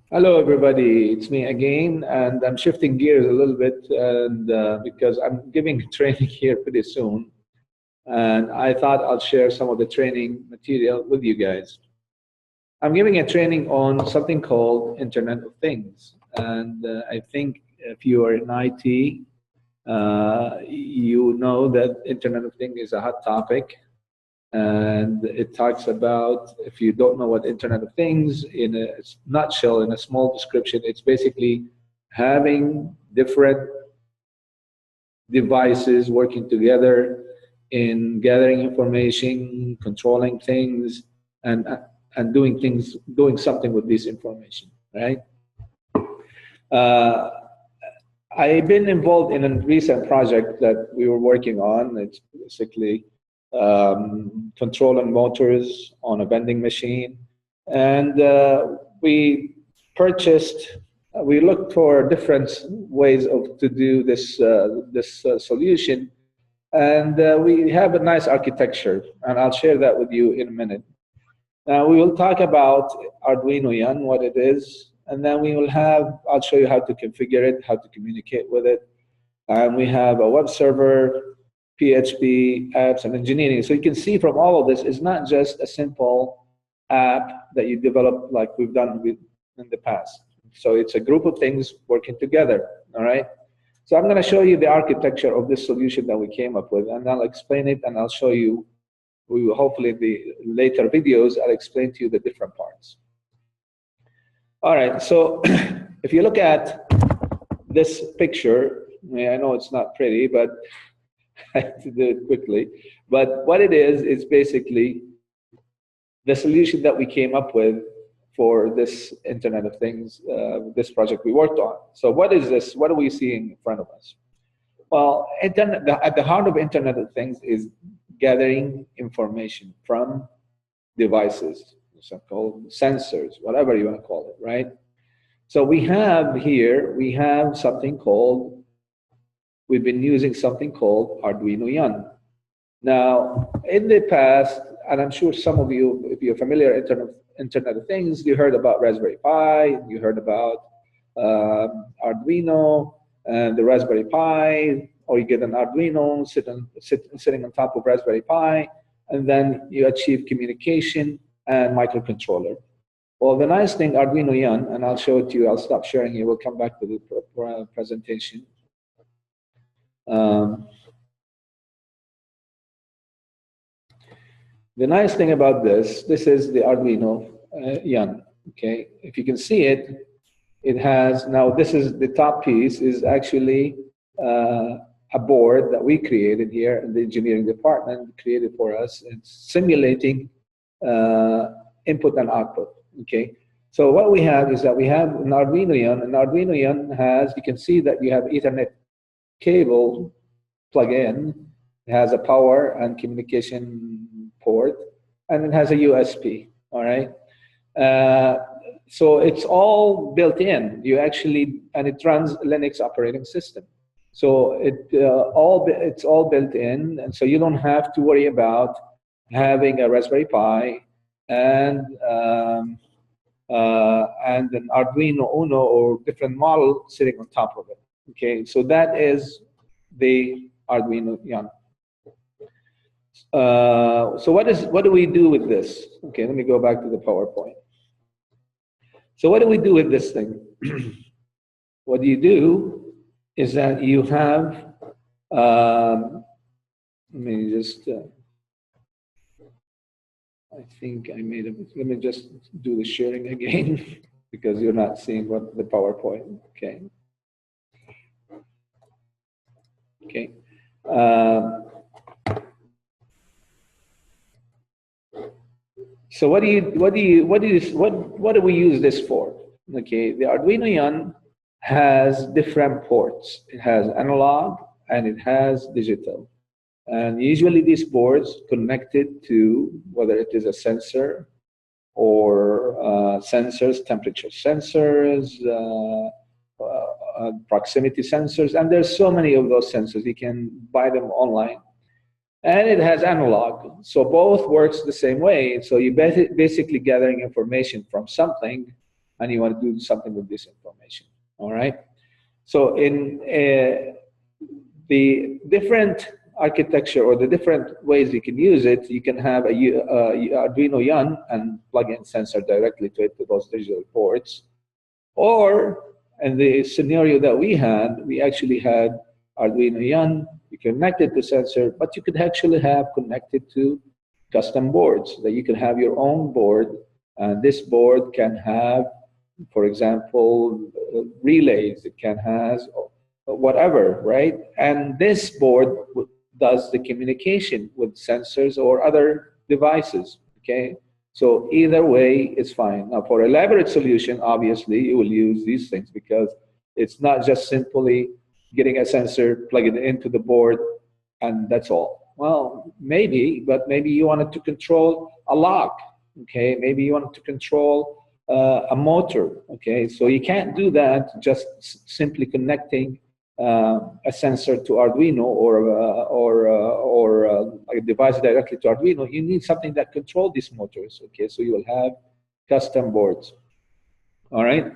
Hello, everybody. It's me again, and I'm shifting gears a little bit, and because I'm giving training here pretty soon, and I thought I'll share some of the training material with you guys. I'm giving a training on something called Internet of Things, and I think if you are in IT, you know that Internet of Things is a hot topic, and it talks about, if you don't know what Internet of Things, in a nutshell, in a small description, it's basically having different devices working together in gathering information, controlling things, and and doing something with this information, right? uh, I've been involved in a recent project that we were working on. It's basically controlling motors on a vending machine. And we purchased, we looked for different ways to do this solution. And we have a nice architecture, and I'll share that with you in a minute. Now we will talk about Arduino Young, what it is, and then I'll show you how to configure it, how to communicate with it. And we have a web server, PHP, apps, and engineering. So you can see from all of this, it's not just a simple app that you develop like we've done in the past. So it's a group of things working together, all right? So I'm going to show you the architecture of this solution that we came up with, and I'll explain it, and I'll show you, we will hopefully in the later videos, I'll explain to you the different parts. All right, so if you look at this picture, I know it's not pretty, but I have to do it quickly. But what it is basically the solution that we came up with for this Internet of Things, this project we worked on. So what is this? What are we seeing in front of us? Well, at the heart of Internet of Things is gathering information from devices, so-called sensors, whatever you want to call it, right? So we have something called, we've been using something called Arduino Young. Now, in the past, and I'm sure some of you, if you're familiar with Internet of Things, you heard about Raspberry Pi, you heard about Arduino and the Raspberry Pi, or you get an Arduino sitting on top of Raspberry Pi, and then you achieve communication and microcontroller. Well, the nice thing, Arduino Young, and I'll show it to you, I'll stop sharing it, we'll come back to the presentation. The nice thing about this is the Arduino Young, okay? If you can see it, it has, now this is, the top piece is actually a board that we created here in the engineering department, created for us. It's simulating input and output, okay? So what we have is that we have an Arduino Young, and Arduino Young has, you can see that you have Ethernet cable plug in, it has a power and communication port, and it has a USB, all right? So it's all built in. And it runs Linux operating system. So it's all built in, and so you don't have to worry about having a Raspberry Pi and an Arduino Uno or different model sitting on top of it. Okay, so that is the Arduino Young. So what do we do with this? Okay, let me go back to the PowerPoint. So what do we do with this thing? What you do is that you have, let me just, I think I made let me just do the sharing again because you're not seeing what the PowerPoint, okay. Okay. So what do we use this for? Okay, the Arduino Young has different ports. It has analog and it has digital. And usually these boards connected to whether it is a sensor or sensors, temperature sensors, proximity sensors, and there's so many of those sensors. You can buy them online. And it has analog, so both works the same way. So you're basically gathering information from something, and you want to do something with this information. All right. So in the different architecture or the different ways you can use it, you can have a Arduino Young and plug in sensor directly to it, to those digital ports. Or in the scenario that we had, we actually had Arduino Young, you connected to sensor, but you could actually have connected to custom boards, that you can have your own board, and this board can have, for example, relays, it can has whatever, right? And this board does the communication with sensors or other devices, okay? So either way is fine. Now for elaborate solution, obviously you will use these things because it's not just simply getting a sensor, plug it into the board, and that's all. Well, maybe, but maybe you wanted to control a lock, okay? Maybe you wanted to control a motor, okay? So you can't do that just simply connecting a sensor to Arduino or a device directly to Arduino. You need something that controls these motors, okay? So you will have custom boards, all right?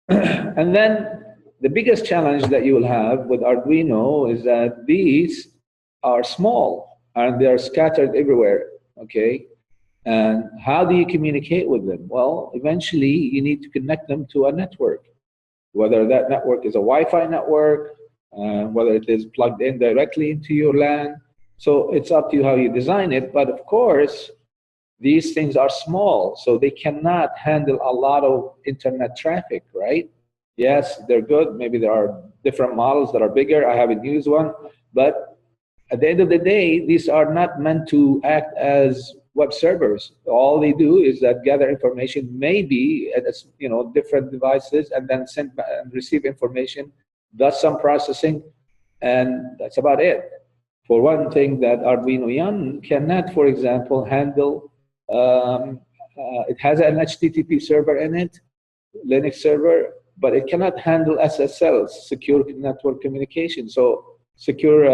And then the biggest challenge that you will have with Arduino is that these are small and they are scattered everywhere, okay? And how do you communicate with them? Well, eventually you need to connect them to a network, whether that network is a Wi-Fi network, whether it is plugged in directly into your LAN. So it's up to you how you design it. But of course, these things are small, so they cannot handle a lot of internet traffic, right? Yes, they're good. Maybe there are different models that are bigger. I haven't used one. But at the end of the day, these are not meant to act as web servers. All they do is that gather information, maybe at different devices, and then send and receive information, does some processing, and that's about it. For one thing, that Arduino Young cannot, for example, handle. It has an HTTP server in it, Linux server, but it cannot handle SSLs, secure network communication. So secure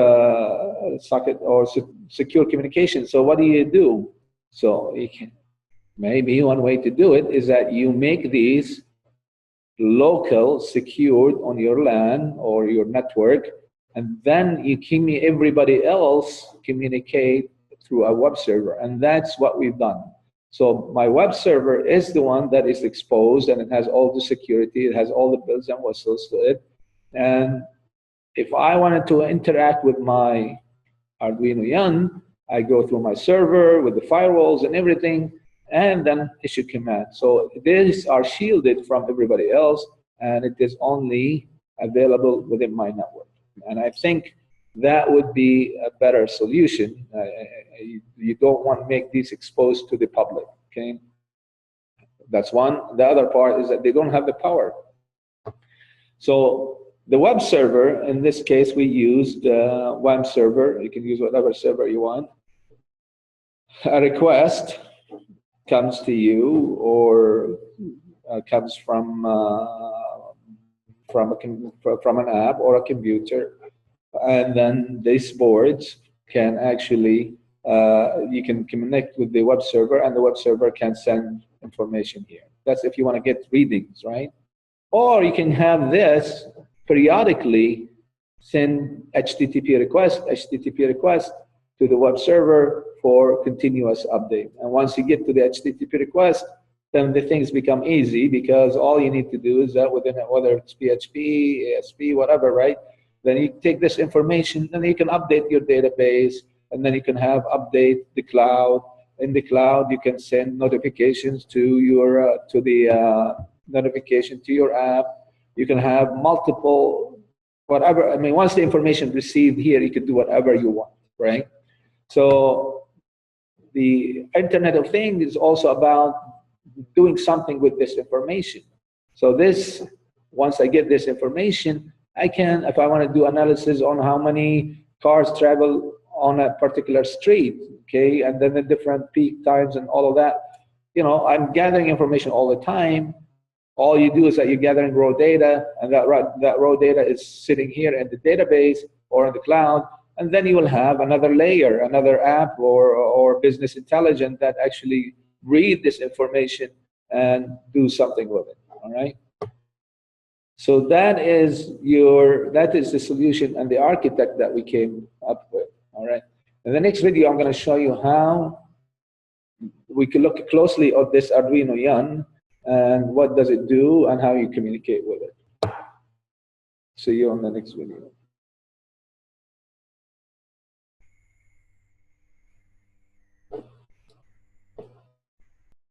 socket or secure communication. So what do? So you can, maybe one way to do it is that you make these local, secured on your LAN or your network, and then you can everybody else communicate through a web server, and that's what we've done. So my web server is the one that is exposed, and it has all the security, it has all the bells and whistles to it, and if I wanted to interact with my Arduino Young, I go through my server with the firewalls and everything, and then issue command. So these are shielded from everybody else, and it is only available within my network. And I think that would be a better solution. You don't want to make these exposed to the public, okay? That's one. The other part is that they don't have the power. So the web server, in this case, we used WAM server. You can use whatever server you want. A request comes to you or comes from an app or a computer, and then these boards can actually you can connect with the web server, and the web server can send information here. That's if you want to get readings, right? Or you can have this periodically send HTTP request to the web server for continuous update. And once you get to the HTTP request, then the things become easy, because all you need to do is that within it, whether it's PHP, ASP, whatever, right? Then you take this information, and you can update your database, and then you can have update the cloud. In the cloud, you can send notifications to your notification to your app. You can have multiple, whatever. I mean, once the information received here, you can do whatever you want, right? So the Internet of Things is also about doing something with this information. So this, once I get this information, I can, if I want to do analysis on how many cars travel on a particular street, okay, and then the different peak times and all of that, you know, I'm gathering information all the time. All you do is that you're gathering raw data, and that raw data is sitting here in the database or in the cloud, and then you will have another layer, another app or business intelligence that actually read this information and do something with it, all right? So that is the solution and the architect that we came up with, all right? In the next video, I'm going to show you how we can look closely at this Arduino Young and what does it do and how you communicate with it. See you on the next video.